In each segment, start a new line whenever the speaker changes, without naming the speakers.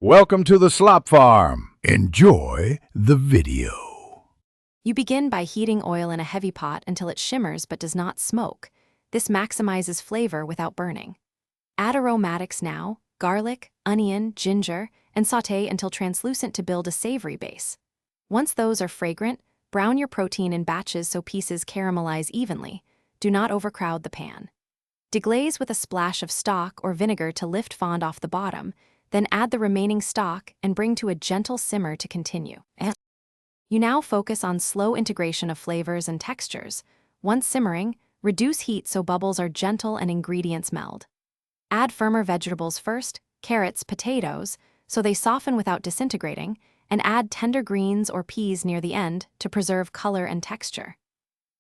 Welcome to the Slop Farm. Enjoy the video.
You begin by heating oil in a heavy pot until it shimmers but does not smoke. This maximizes flavor without burning. Add aromatics now, garlic, onion, ginger, and sauté until translucent to build a savory base. Once those are fragrant, brown your protein in batches so pieces caramelize evenly. Do not overcrowd the pan. Deglaze with a splash of stock or vinegar to lift fond off the bottom, then add the remaining stock and bring to a gentle simmer to continue. You now focus on slow integration of flavors and textures. Once simmering, reduce heat so bubbles are gentle and ingredients meld. Add firmer vegetables first, carrots, potatoes, so they soften without disintegrating, and add tender greens or peas near the end to preserve color and texture.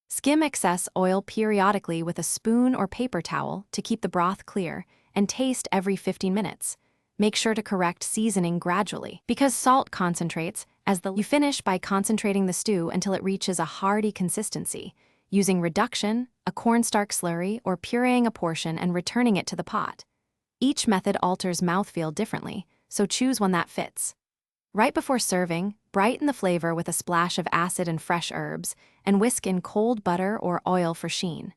Skim excess oil periodically with a spoon or paper towel to keep the broth clear, and taste every 15 minutes. Make sure to correct seasoning gradually, because salt concentrates you finish by concentrating the stew until it reaches a hearty consistency, using reduction, a cornstarch slurry, or pureeing a portion and returning it to the pot. Each method alters mouthfeel differently, so choose one that fits. Right before serving, brighten the flavor with a splash of acid and fresh herbs, and whisk in cold butter or oil for sheen.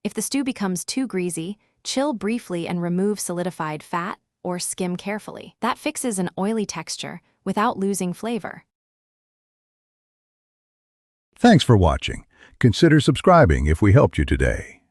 If the stew becomes too greasy, chill briefly and remove solidified fat, or skim carefully. That fixes an oily texture without losing flavor.
Thanks for watching. Consider subscribing if we helped you today.